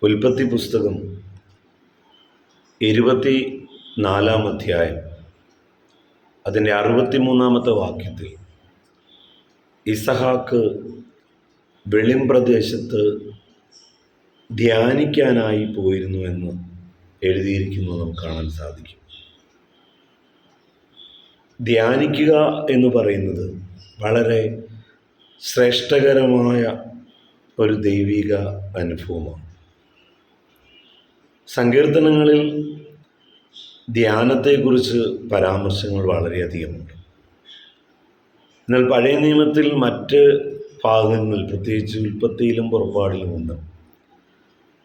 ഉൽപ്പത്തി പുസ്തകം 24 അധ്യായം അതിൻ്റെ 63 വാക്യത്തിൽ ഇസഹാക്ക് വെളിമ്പ്രദേശത്ത് ധ്യാനിക്കാനായി പോയിരുന്നു എന്ന് എഴുതിയിരിക്കുന്നു നമുക്ക് കാണാൻ സാധിക്കും. ധ്യാനിക്കുക എന്ന് പറയുന്നത് വളരെ ശ്രേഷ്ഠകരമായ ഒരു ദൈവിക അനുഭവമാണ്. സങ്കീർത്തനങ്ങളിൽ ധ്യാനത്തെക്കുറിച്ച് പരാമർശങ്ങൾ വളരെയധികമുണ്ട്. എന്നാൽ പഴയ നിയമത്തിൽ മറ്റ് ഭാഗങ്ങളിൽ, പ്രത്യേകിച്ച് ഉൽപ്പത്തിയിലും പുറപ്പാടിലുമുണ്ട്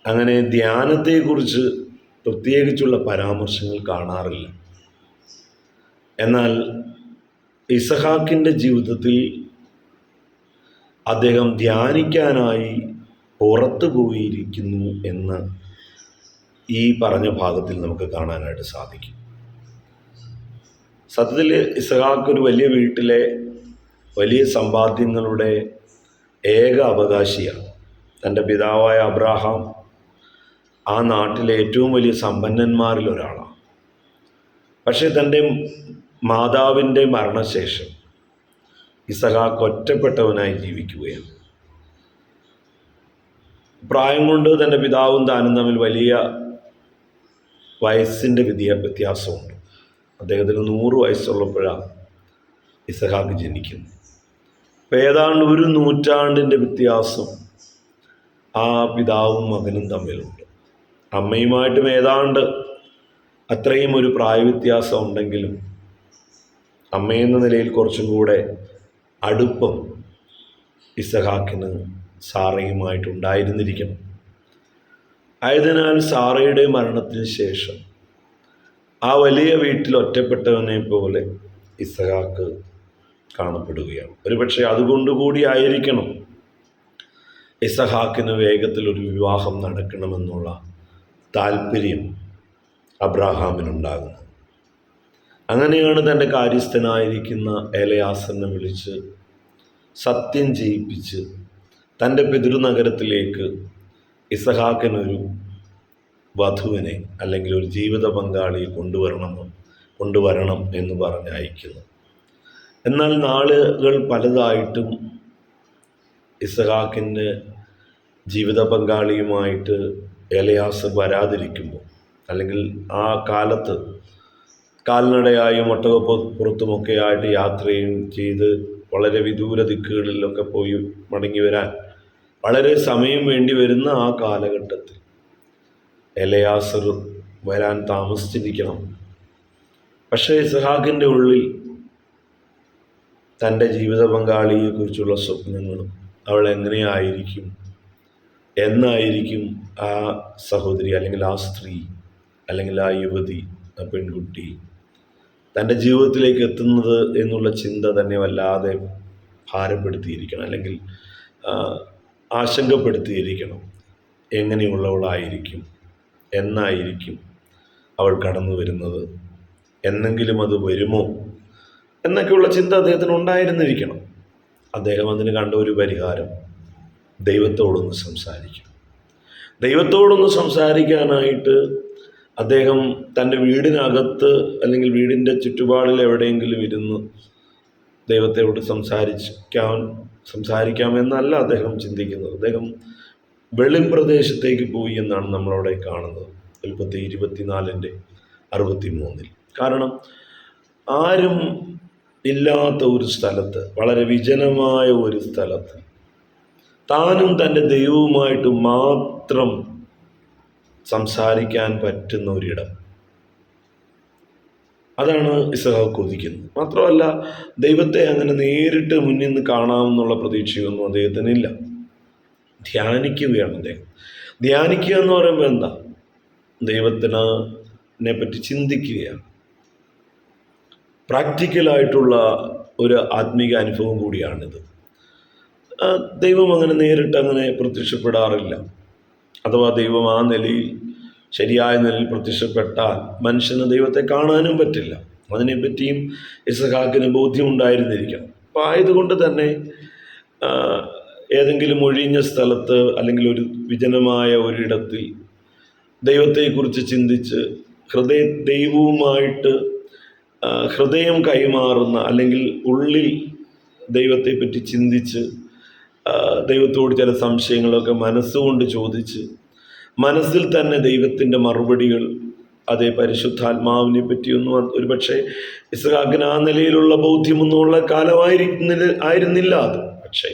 അങ്ങനെ ധ്യാനത്തെക്കുറിച്ച് പ്രത്യേകിച്ചുള്ള പരാമർശങ്ങൾ കാണാറില്ല. എന്നാൽ ഇസഹാക്കിൻ്റെ ജീവിതത്തിൽ അദ്ദേഹം ധ്യാനിക്കാനായി പുറത്തു പോയിരിക്കുന്നു എന്ന് ഈ പറഞ്ഞ ഭാഗത്തിൽ നമുക്ക് കാണാനായിട്ട് സാധിക്കും. സത്യത്തിൽ ഇസഹാക്ക് ഒരു വലിയ വീട്ടിലെ വലിയ സമ്പാദ്യങ്ങളുടെ ഏക അവകാശിയാണ്. തൻ്റെ പിതാവായ അബ്രാഹാം ആ നാട്ടിലെ ഏറ്റവും വലിയ സമ്പന്നന്മാരിൽ ഒരാളാണ്. പക്ഷേ തൻ്റെ മാതാവിൻ്റെ മരണശേഷം ഇസഹാക്ക് ഒറ്റപ്പെട്ടവനായി ജീവിക്കുകയാണ്. പ്രായം കൊണ്ട് തൻ്റെ പിതാവും താനും തമ്മിൽ വലിയ വയസ്സിൻ്റെ വ്യത്യാസമുണ്ട്. അദ്ദേഹത്തിന് 100 വയസ്സുള്ളപ്പോഴാണ് ഇസഹാക്ക് ജനിക്കുന്നത്. അപ്പോൾ ഏതാണ്ട് 1 നൂറ്റാണ്ടിൻ്റെ വ്യത്യാസം ആ പിതാവും മകനും തമ്മിലുണ്ട്. അമ്മയുമായിട്ടും ഏതാണ്ട് അത്രയും ഒരു പ്രായവ്യത്യാസം ഉണ്ടെങ്കിലും അമ്മയെന്ന നിലയിൽ കുറച്ചും കൂടെ അടുപ്പം ഇസഹാക്കിന് സാറയുമായിട്ടുണ്ടായിരുന്നിരിക്കണം. ആയതിനാൽ സാറയുടെ മരണത്തിന് ശേഷം ആ വലിയ വീട്ടിൽ ഒറ്റപ്പെട്ടവനെ പോലെ ഇസഹാക്ക് കാണപ്പെടുകയാണ്. ഒരുപക്ഷെ അതുകൊണ്ടുകൂടി ആയിരിക്കണം ഇസഹാക്കിന് വേഗത്തിലൊരു വിവാഹം നടക്കണമെന്നുള്ള താല്പര്യം അബ്രാഹാമിനുണ്ടാകുന്നത്. അങ്ങനെയാണ് തൻ്റെ കാര്യസ്ഥനായിരിക്കുന്ന എലയാസറിനെ വിളിച്ച് സത്യം ചെയ്യിപ്പിച്ച് തൻ്റെ പിതൃനഗരത്തിലേക്ക് ഇസഹാക്കിനൊരു വധുവിനെ അല്ലെങ്കിൽ ഒരു ജീവിത പങ്കാളിയെ കൊണ്ടുവരണം എന്ന് പറഞ്ഞ് അയക്കുന്നു. എന്നാൽ നാളുകൾ പലതായിട്ടും ഇസഹാക്കിൻ്റെ ജീവിത പങ്കാളിയുമായിട്ട് എലയാസർ വരാതിരിക്കുമ്പോൾ, അല്ലെങ്കിൽ ആ കാലത്ത് കാൽനടയായും ഒട്ടകപ്പുറത്തുമൊക്കെ ആയിട്ട് യാത്രയും ചെയ്ത് വളരെ വിദൂര ദിക്കുകളിലൊക്കെ പോയി മടങ്ങി വരാൻ വളരെ സമയം വേണ്ടി വരുന്ന ആ കാലഘട്ടത്തിൽ എലയാസർ വരാൻ താമസിച്ചിരിക്കണം. പക്ഷേ ഇസഹാക്കിൻ്റെ ഉള്ളിൽ തൻ്റെ ജീവിത പങ്കാളിയെക്കുറിച്ചുള്ള സ്വപ്നങ്ങളും അവൾ എങ്ങനെയായിരിക്കും, എന്നായിരിക്കും ആ സഹോദരി അല്ലെങ്കിൽ ആ സ്ത്രീ അല്ലെങ്കിൽ ആ യുവതി, ആ പെൺകുട്ടി തൻ്റെ ജീവിതത്തിലേക്ക് എത്തുന്നത് എന്നുള്ള ചിന്ത തന്നെ വല്ലാതെ ഭാരപ്പെടുത്തിയിരിക്കണം, അല്ലെങ്കിൽ ആശങ്കപ്പെടുത്തിയിരിക്കണം. എങ്ങനെയുള്ളവളായിരിക്കും, എന്നായിരിക്കും അവൾ കടന്നു വരുന്നത്, എന്നെങ്കിലും അത് വരുമോ എന്നൊക്കെയുള്ള ചിന്ത അദ്ദേഹത്തിന് ഉണ്ടായിരുന്നിരിക്കണം. അദ്ദേഹം അതിന് കണ്ട ഒരു പരിഹാരം ദൈവത്തോടൊന്ന് സംസാരിക്കും. ദൈവത്തോടൊന്ന് സംസാരിക്കാനായിട്ട് അദ്ദേഹം തൻ്റെ വീടിനകത്ത് അല്ലെങ്കിൽ വീടിൻ്റെ ചുറ്റുപാടിൽ എവിടെയെങ്കിലും ഇരുന്ന് ദൈവത്തോട് സംസാരിക്കാമെന്നല്ല അദ്ദേഹം ചിന്തിക്കുന്നത്. അദ്ദേഹം വെളിമ്പ്രദേശത്തേക്ക് പോയി എന്നാണ് നമ്മളവിടെ കാണുന്നത്. ഉൽപ്പത്തി 24:63. കാരണം ആരും ഇല്ലാത്ത ഒരു സ്ഥലത്ത്, വളരെ വിജനമായ ഒരു സ്ഥലത്ത് താനും തൻ്റെ ദൈവവുമായിട്ട് മാത്രം സംസാരിക്കാൻ പറ്റുന്ന ഒരിടം, അതാണ് ഇസഹാക്ക് കൊതിക്കുന്നത്. മാത്രമല്ല, ദൈവത്തെ അങ്ങനെ നേരിട്ട് മുന്നിൽ നിന്ന് കാണാമെന്നുള്ള പ്രതീക്ഷയൊന്നും അദ്ദേഹത്തിനില്ല. ധ്യാനിക്കുകയാണ് അദ്ദേഹം. ധ്യാനിക്കുക എന്ന് പറയുമ്പോൾ എന്താ? ദൈവത്തിനെ പറ്റി ചിന്തിക്കുകയാണ്. പ്രാക്ടിക്കലായിട്ടുള്ള ഒരു ആത്മീക അനുഭവം കൂടിയാണിത്. ദൈവം അങ്ങനെ നേരിട്ട് അങ്ങനെ പ്രത്യക്ഷപ്പെടാറില്ല. അഥവാ ദൈവം ആ നിലയിൽ, ശരിയായ നിലയിൽ പ്രത്യക്ഷപ്പെട്ടാൽ മനുഷ്യന് ദൈവത്തെ കാണാനും പറ്റില്ല. അതിനെപ്പറ്റിയും ഇസഹാക്കിന് ബോധ്യമുണ്ടായിരുന്നിരിക്കണം. അപ്പോൾ ആയതുകൊണ്ട് തന്നെ ഏതെങ്കിലും ഒഴിഞ്ഞ സ്ഥലത്ത് അല്ലെങ്കിൽ ഒരു വിജനമായ ഒരിടത്തിൽ ദൈവത്തെക്കുറിച്ച് ചിന്തിച്ച് ദൈവവുമായിട്ട് ഹൃദയം കൈമാറുന്ന, അല്ലെങ്കിൽ ഉള്ളിൽ ദൈവത്തെപ്പറ്റി ചിന്തിച്ച് ദൈവത്തോട് ചില സംശയങ്ങളൊക്കെ മനസ്സുകൊണ്ട് ചോദിച്ച് മനസ്സിൽ തന്നെ ദൈവത്തിൻ്റെ മറുപടികൾ, അതേ പരിശുദ്ധാത്മാവിനെ പറ്റിയൊന്നും ഒരുപക്ഷെ ഇസ്ഹാക്കിന് ആ നിലയിലുള്ള ബോധ്യമൊന്നുമുള്ള ആയിരുന്നില്ല അത്. പക്ഷേ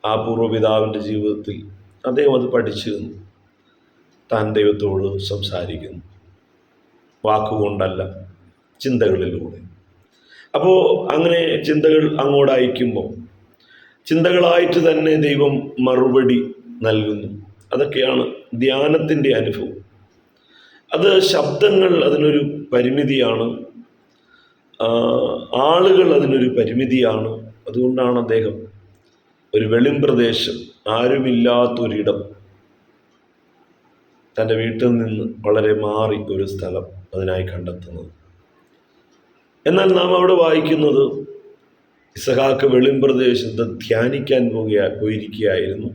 ആ പൂർവ്വപിതാവിൻ്റെ ജീവിതത്തിൽ അദ്ദേഹം അത് പഠിച്ചിരുന്നു. താൻ ദൈവത്തോട് സംസാരിക്കുന്നു, വാക്കുകൊണ്ടല്ല, ചിന്തകളിലൂടെ. അപ്പോൾ അങ്ങനെ ചിന്തകൾ അങ്ങോട്ട് അയക്കുമ്പോൾ ചിന്തകളായിട്ട് തന്നെ ദൈവം മറുപടി നൽകുന്നു. അതൊക്കെയാണ് ധ്യാനത്തിൻ്റെ അനുഭവം. അത് ശബ്ദങ്ങൾ അതിനൊരു പരിമിതിയാണ്, ആളുകൾ അതിനൊരു പരിമിതിയാണ്. അതുകൊണ്ടാണ് അദ്ദേഹം ഒരു വെളിമ്പ്രദേശം, ആരുമില്ലാത്തൊരിടം, തൻ്റെ വീട്ടിൽ നിന്ന് വളരെ മാറി ഒരു സ്ഥലം അതിനായി കണ്ടെത്തുന്നത്. എന്നാൽ നാം അവിടെ വായിക്കുന്നത് ഇസഹാക്ക് വെളിമ്പ്രദേശത്ത് ധ്യാനിക്കാൻ പോയിരിക്കുകയായിരുന്നു.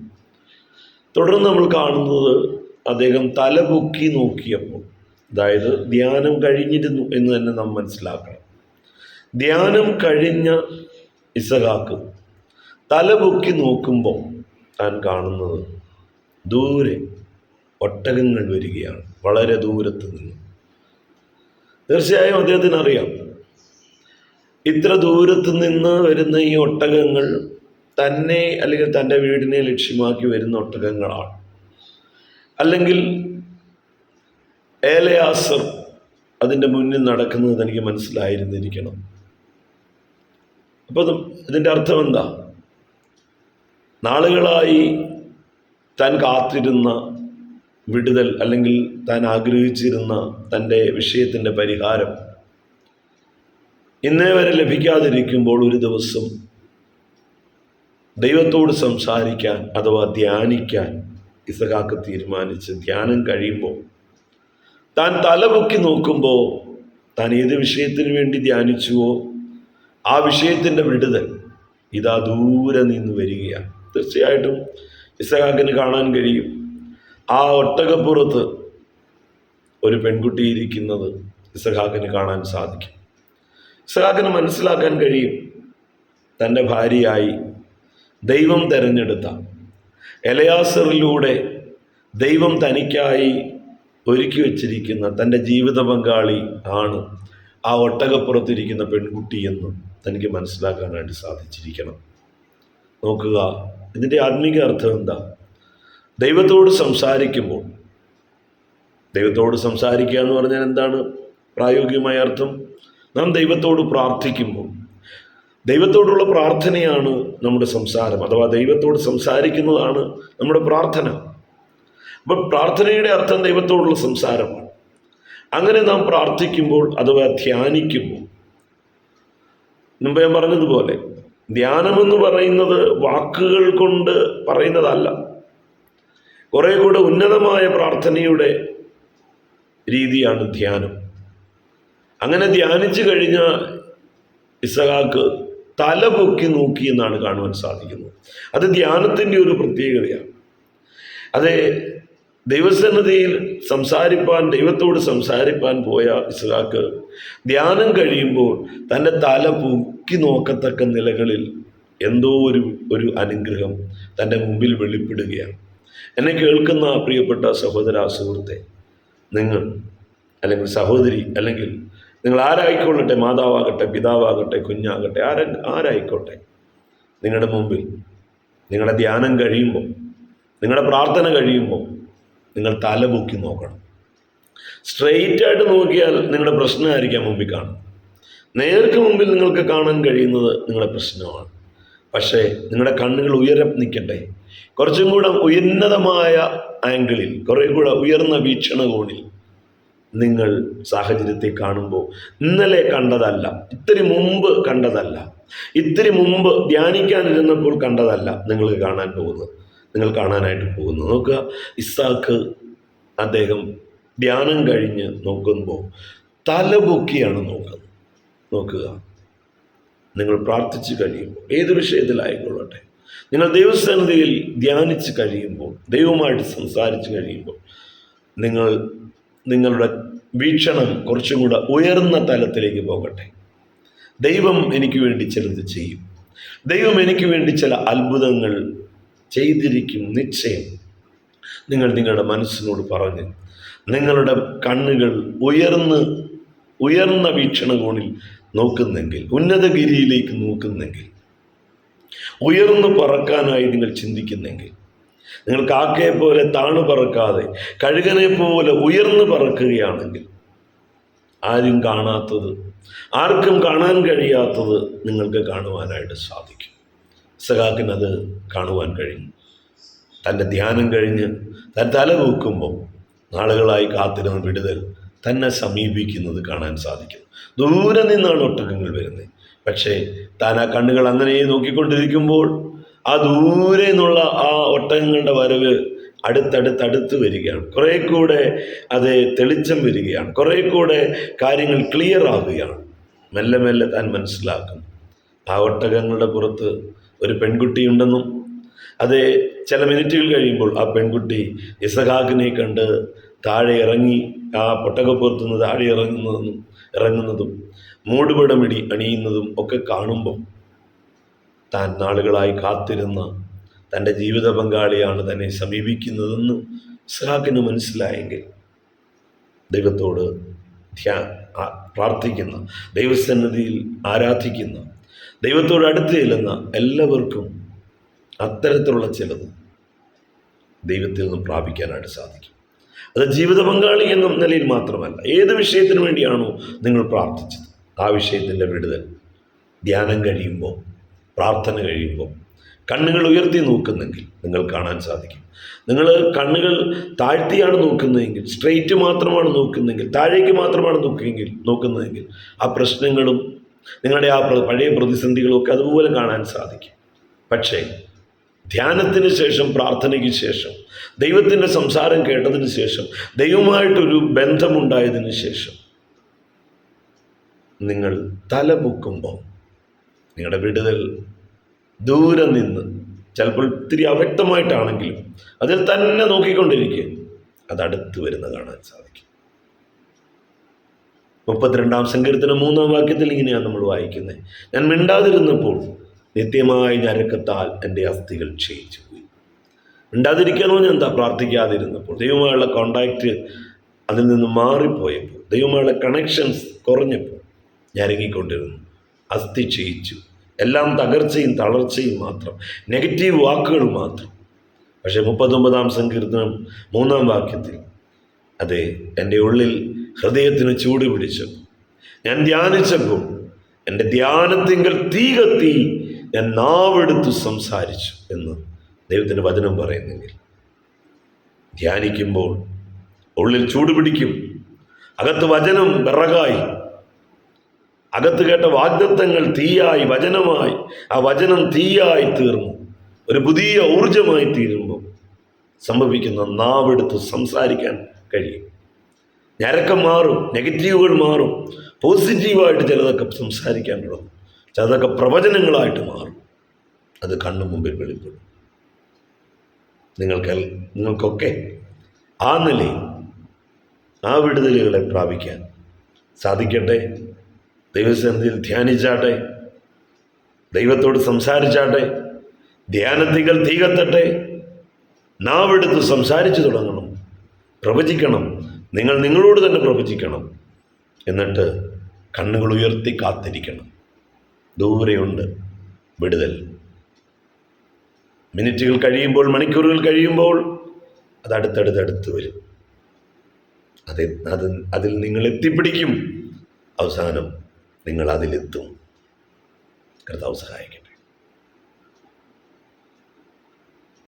തുടർന്ന് നമ്മൾ കാണുന്നത് അദ്ദേഹം തലപൊക്കി നോക്കിയപ്പോൾ, അതായത് ധ്യാനം കഴിഞ്ഞിരുന്നു എന്ന് തന്നെ നാം മനസ്സിലാക്കണം. ധ്യാനം കഴിഞ്ഞ ഇസഹാക്ക് തലപൊക്കി നോക്കുമ്പോൾ താൻ കാണുന്നത് ദൂരെ ഒട്ടകങ്ങൾ വരികയാണ്, വളരെ ദൂരത്ത് നിന്ന്. തീർച്ചയായും അദ്ദേഹത്തിന് അറിയാം, ഇത്ര ദൂരത്ത് നിന്ന് വരുന്ന ഈ ഒട്ടകങ്ങൾ തന്നെ അല്ലെങ്കിൽ തൻ്റെ വീടിനെ ലക്ഷ്യമാക്കി വരുന്ന ഒട്ടകങ്ങളാണ്. അല്ലെങ്കിൽ ഏലയാസർ അതിൻ്റെ മുന്നിൽ നടക്കുന്നത് തനിക്ക് മനസ്സിലായിരുന്നിരിക്കണം. അപ്പോൾ ഇതിൻ്റെ അർത്ഥം എന്താ? നാളുകളായി താൻ കാത്തിരുന്ന വിടുതൽ, അല്ലെങ്കിൽ താൻ ആഗ്രഹിച്ചിരുന്ന തൻ്റെ വിഷയത്തിൻ്റെ പരിഹാരം ഇന്നേ വരെ ലഭിക്കാതിരിക്കുമ്പോൾ ഒരു ദിവസം ദൈവത്തോട് സംസാരിക്കാൻ അഥവാ ധ്യാനിക്കാൻ ഇസഹാക്ക് തീരുമാനിച്ച് ധ്യാനം കഴിയുമ്പോൾ താൻ തലപൊക്കി നോക്കുമ്പോൾ താൻ ഏത് വിഷയത്തിന് വേണ്ടി ധ്യാനിച്ചുവോ ആ വിഷയത്തിൻ്റെ വിടുതൽ ഇതാ ദൂരെ നിന്ന് വരികയാണ്. തീർച്ചയായിട്ടും ഇസഹാക്കിന് കാണാൻ കഴിയും, ആ ഒട്ടകപ്പുറത്ത് ഒരു പെൺകുട്ടി ഇരിക്കുന്നത് ഇസഹാക്കിന് കാണാൻ സാധിക്കും. ഇസഹാക്കിന് മനസ്സിലാക്കാൻ കഴിയും, തൻ്റെ ഭാര്യയായി ദൈവം തിരഞ്ഞെടുത്ത എലയാസറിലൂടെ ദൈവം തനിക്കായി ഒരുക്കി വച്ചിരിക്കുന്ന തൻ്റെ ജീവിത പങ്കാളി ആണ് ആ ഒട്ടകപ്പുറത്തിരിക്കുന്ന പെൺകുട്ടി എന്ന് തനിക്ക് മനസ്സിലാക്കാനായിട്ട് സാധിച്ചിരിക്കണം. നോക്കുക, ഇതിൻ്റെ ആത്മീക അർത്ഥം എന്താ? ദൈവത്തോട് സംസാരിക്കുമ്പോൾ, ദൈവത്തോട് സംസാരിക്കുക എന്ന് പറഞ്ഞാൽ എന്താണ് പ്രായോഗികമായ അർത്ഥം? നാം ദൈവത്തോട് പ്രാർത്ഥിക്കുമ്പോൾ, ദൈവത്തോടുള്ള പ്രാർത്ഥനയാണ് നമ്മുടെ സംസാരം, അഥവാ ദൈവത്തോട് സംസാരിക്കുന്നതാണ് നമ്മുടെ പ്രാർത്ഥന. അപ്പം പ്രാർത്ഥനയുടെ അർത്ഥം ദൈവത്തോടുള്ള സംസാരമാണ്. അങ്ങനെ നാം പ്രാർത്ഥിക്കുമ്പോൾ അഥവാ ധ്യാനിക്കുമ്പോൾ, മുമ്പ് ഞാൻ പറഞ്ഞതുപോലെ ധ്യാനമെന്ന് പറയുന്നത് വാക്കുകൾ കൊണ്ട് പറയുന്നതല്ല, കുറെ കൂടെ ഉന്നതമായ പ്രാർത്ഥനയുടെ രീതിയാണ് ധ്യാനം. അങ്ങനെ ധ്യാനിച്ചു കഴിഞ്ഞ ഇസഹാക്ക് തലപൊക്കി നോക്കി എന്നാണ് കാണുവാൻ സാധിക്കുന്നത്. അത് ധ്യാനത്തിൻ്റെ ഒരു പ്രത്യേകതയാണ്. അത് ദൈവസന്നിധിയിൽ ദൈവത്തോട് സംസാരിപ്പാൻ പോയ ഇസഹാക്ക് ധ്യാനം കഴിയുമ്പോൾ തൻ്റെ തല പൊക്കി നോക്കത്തക്ക നിലകളിൽ എന്തോ ഒരു അനുഗ്രഹം തൻ്റെ മുമ്പിൽ വെളിപ്പെടുകയാണ്. എന്നെ കേൾക്കുന്ന പ്രിയപ്പെട്ട സഹോദര സുഹൃത്തെ, നിങ്ങൾ അല്ലെങ്കിൽ സഹോദരി, അല്ലെങ്കിൽ നിങ്ങൾ ആരായിക്കൊള്ളട്ടെ, മാതാവാകട്ടെ, പിതാവാകട്ടെ, കുഞ്ഞാകട്ടെ, ആരായിക്കോട്ടെ, നിങ്ങളുടെ മുമ്പിൽ നിങ്ങളുടെ ധ്യാനം കഴിയുമ്പോൾ, നിങ്ങളുടെ പ്രാർത്ഥന കഴിയുമ്പോൾ നിങ്ങൾ തലപൊക്കി നോക്കണം. സ്ട്രെയിറ്റായിട്ട് നോക്കിയാൽ നിങ്ങളുടെ പ്രശ്നമായിരിക്കാം മുമ്പിൽ കാണും. നേർക്ക് മുമ്പിൽ നിങ്ങൾക്ക് കാണാൻ കഴിയുന്നത് നിങ്ങളുടെ പ്രശ്നമാണ്. പക്ഷേ നിങ്ങളുടെ കണ്ണുകൾ ഉയരം നിൽക്കട്ടെ, കുറച്ചും കൂടെ ഉന്നതമായ ആംഗിളിൽ, കുറേ കൂടെ ഉയർന്ന വീക്ഷണകോണിൽ നിങ്ങൾ സാഹചര്യത്തെ കാണുമ്പോൾ ഇന്നലെ കണ്ടതല്ല, ഇത്തിരി മുമ്പ് കണ്ടതല്ല, ഇത്തിരി മുമ്പ് ധ്യാനിക്കാനിരുന്നപ്പോൾ കണ്ടതല്ല നിങ്ങൾക്ക് കാണാൻ പോകുന്നത്, നിങ്ങൾ കാണാനായിട്ട് പോകുന്നത്. നോക്കുക, ഇസ്ഹാക്ക് അദ്ദേഹം ധ്യാനം കഴിഞ്ഞ് നോക്കുമ്പോൾ തലപൊക്കിയാണ് നോക്കുക. നിങ്ങൾ പ്രാർത്ഥിച്ചു കഴിയുമ്പോൾ ഏത് വിഷയത്തിലായിക്കൊള്ളട്ടെ, നിങ്ങൾ ദൈവസന്നിധിയിൽ ധ്യാനിച്ച് കഴിയുമ്പോൾ, ദൈവവുമായിട്ട് സംസാരിച്ച് കഴിയുമ്പോൾ, നിങ്ങളുടെ വീക്ഷണം കുറച്ചും കൂടെ ഉയർന്ന തലത്തിലേക്ക് പോകട്ടെ. ദൈവം എനിക്ക് വേണ്ടി ചിലത് ചെയ്യും, ദൈവം എനിക്ക് വേണ്ടി ചില അത്ഭുതങ്ങൾ ചെയ്തിരിക്കും നിശ്ചയം. നിങ്ങൾ നിങ്ങളുടെ മനസ്സിനോട് പറഞ്ഞ് നിങ്ങളുടെ കണ്ണുകൾ ഉയർന്ന വീക്ഷണകോണിൽ നോക്കുന്നെങ്കിൽ, ഉന്നതഗിരിയിലേക്ക് നോക്കുന്നെങ്കിൽ, ഉയർന്നു പറക്കാനായി നിങ്ങൾ ചിന്തിക്കുന്നെങ്കിൽ, നിങ്ങൾ കാക്കയെ പോലെ താണു പറക്കാതെ കഴുകനെ പോലെ ഉയർന്നു പറക്കുകയാണെങ്കിൽ, ആരും കാണാത്തത്, ആർക്കും കാണാൻ കഴിയാത്തത് നിങ്ങൾക്ക് കാണുവാനായിട്ട് സാധിക്കും. ഇസഹാക്കിനത് കാണുവാൻ കഴിഞ്ഞു. തൻ്റെ ധ്യാനം കഴിഞ്ഞ് താൻ തല പൂക്കുമ്പോൾ നാളുകളായി കാത്തിരുന്ന വിടുതൽ തന്നെ സമീപിക്കുന്നത് കാണാൻ സാധിക്കുന്നു. ദൂരെ നിന്നാണ് ഒട്ടകങ്ങൾ വരുന്നത്. പക്ഷേ താൻ ആ കണ്ണുകൾ അങ്ങനെ നോക്കിക്കൊണ്ടിരിക്കുമ്പോൾ ആ ദൂരെ നിന്നുള്ള ആ ഒട്ടകങ്ങളുടെ വരവ് അടുത്തടുത്തടുത്ത് വരികയാണ്. കുറേ കൂടെ അത് തെളിച്ചം വരികയാണ്. കുറേ കൂടെ കാര്യങ്ങൾ ക്ലിയർ ആവുകയാണ്. മെല്ലെ മെല്ലെ താൻ മനസ്സിലാക്കും ആ ഒട്ടകങ്ങളുടെ പുറത്ത് ഒരു പെൺകുട്ടിയുണ്ടെന്നും, അത് ചില മിനിറ്റുകൾ കഴിയുമ്പോൾ ആ പെൺകുട്ടി ഇസഹാക്കിനെ കണ്ട് താഴെ ഇറങ്ങി, ആ ഒട്ടകപ്പുറത്തുനിന്ന് താഴെ ഇറങ്ങുന്നതും മൂടുപടമിടി അണിയുന്നതും ഒക്കെ കാണുമ്പോൾ താൻ നാളുകളായി കാത്തിരുന്ന തൻ്റെ ജീവിത പങ്കാളിയാണ് തന്നെ സമീപിക്കുന്നതെന്ന് ഇസ്ഹാക്കിന് മനസ്സിലായെങ്കിൽ, ദൈവത്തോട് പ്രാർത്ഥിക്കുന്ന, ദൈവസന്നിധിയിൽ ആരാധിക്കുന്ന, ദൈവത്തോട് അടുത്ത് ചെല്ലുന്ന എല്ലാവർക്കും അത്തരത്തിലുള്ള ചിലത് ദൈവത്തിൽ നിന്നും പ്രാപിക്കാനായിട്ട് സാധിക്കും. അത് ജീവിത പങ്കാളി എന്ന നിലയിൽ മാത്രമല്ല, ഏത് വിഷയത്തിന് വേണ്ടിയാണോ നിങ്ങൾ പ്രാർത്ഥിച്ചത് ആ വിഷയത്തിൻ്റെ വിടുതൽ ധ്യാനം കഴിയുമ്പോൾ, പ്രാർത്ഥന കഴിയുമ്പോൾ കണ്ണുകൾ ഉയർത്തി നോക്കുന്നെങ്കിൽ നിങ്ങൾ കാണാൻ സാധിക്കും. നിങ്ങൾ കണ്ണുകൾ താഴ്ത്തിയാണ് നോക്കുന്നതെങ്കിൽ, സ്ട്രെയിറ്റ് മാത്രമാണ് നോക്കുന്നതെങ്കിൽ, താഴേക്ക് മാത്രമാണ് നോക്കുന്നതെങ്കിൽ ആ പ്രശ്നങ്ങളും നിങ്ങളുടെ ആ പഴയ പ്രതിസന്ധികളും ഒക്കെ അതുപോലെ കാണാൻ സാധിക്കും. പക്ഷേ ധ്യാനത്തിന് ശേഷം, പ്രാർത്ഥനയ്ക്ക് ശേഷം, ദൈവത്തിൻ്റെ സംസാരം കേട്ടതിന് ശേഷം, ദൈവമായിട്ടൊരു ബന്ധമുണ്ടായതിനു ശേഷം നിങ്ങൾ തല പൊക്കുമ്പോൾ നിങ്ങളുടെ വിടുതൽ ദൂരെ നിന്ന്, ചിലപ്പോൾ ഇത്തിരി അവ്യക്തമായിട്ടാണെങ്കിലും അതിൽ തന്നെ നോക്കിക്കൊണ്ടിരിക്കുക, അത് അടുത്ത് വരുന്ന കാണാൻ സാധിക്കും. 32-ാം സങ്കീർത്തനം 3-ാം വാക്യത്തിൽ ഇങ്ങനെയാണ് നമ്മൾ വായിക്കുന്നത്: ഞാൻ മിണ്ടാതിരുന്നപ്പോൾ നിത്യമായ ഞരക്കത്താൽ എൻ്റെ അസ്ഥികൾ ക്ഷയിച്ചു പോയി. മിണ്ടാതിരിക്കണോ ഞാൻ എന്താ പ്രാർത്ഥിക്കാതിരുന്നപ്പോൾ, ദൈവമായുള്ള കോണ്ടാക്റ്റ് അതിൽ നിന്ന് മാറിപ്പോയപ്പോൾ, ദൈവമായുള്ള കണക്ഷൻസ് കുറഞ്ഞപ്പോൾ ഞരങ്ങിക്കൊണ്ടിരുന്നു, അസ്ഥി ക്ഷയിച്ചു. എല്ലാം തകർച്ചയും തളർച്ചയും മാത്രം, നെഗറ്റീവ് വാക്കുകൾ മാത്രം. പക്ഷേ 39-ാം സങ്കീർത്തനം 3-ാം വാക്യത്തിൽ, അതെ, എൻ്റെ ഉള്ളിൽ ഹൃദയത്തിന് ചൂട് പിടിച്ചു, ഞാൻ ധ്യാനിച്ചപ്പോൾ എൻ്റെ ധ്യാനത്തിങ്കൽ തീ കത്തി, ഞാൻ നാവെടുത്ത് സംസാരിച്ചു എന്ന് ദൈവത്തിൻ്റെ വചനം പറയുന്നെങ്കിൽ, ധ്യാനിക്കുമ്പോൾ ഉള്ളിൽ ചൂട് പിടിക്കും, അകത്ത് വചനം വിറകായി, അകത്ത് കേട്ട വാഗ്ദത്തങ്ങൾ തീയായി, വചനമായി, ആ വചനം തീയായി തീർന്നു ഒരു പുതിയ ഊർജമായി തീരുമ്പോൾ സംഭവിക്കുന്ന നാവെടുത്ത് സംസാരിക്കാൻ കഴിയും. ഞരക്കം മാറും, നെഗറ്റീവുകൾ മാറും, പോസിറ്റീവായിട്ട് ചിലതൊക്കെ സംസാരിക്കാൻ തുടങ്ങും, ചിലതൊക്കെ പ്രവചനങ്ങളായിട്ട് മാറും. അത് കണ്ണു മുമ്പിൽ വെളിപ്പെടും. നിങ്ങൾക്കൊക്കെ ആ നിലയിൽ ആ വിടുതലുകളെ പ്രാപിക്കാൻ സാധിക്കട്ടെ. ദൈവസന്നിധിയിൽ ധ്യാനിച്ചാട്ടെ, ദൈവത്തോട് സംസാരിച്ചാട്ടെ, ധ്യാനത്തികൾ തീ കത്തട്ടെ, നാവെടുത്ത് സംസാരിച്ചു തുടങ്ങണം, പ്രവചിക്കണം. നിങ്ങളോട് തന്നെ പ്രവചിക്കണം. എന്നിട്ട് കണ്ണുകൾ ഉയർത്തി കാത്തിരിക്കണം. ദൂരെയുണ്ട് വിടുതൽ. മിനിറ്റുകൾ കഴിയുമ്പോൾ, മണിക്കൂറുകൾ കഴിയുമ്പോൾ അത് അടുത്തടുത്ത് വരും. അതിൽ നിങ്ങൾ എത്തിപ്പിടിക്കും. അവസാനം നിങ്ങൾ അതിലെത്തും. കർത്താവ് സഹായിക്കട്ടെ.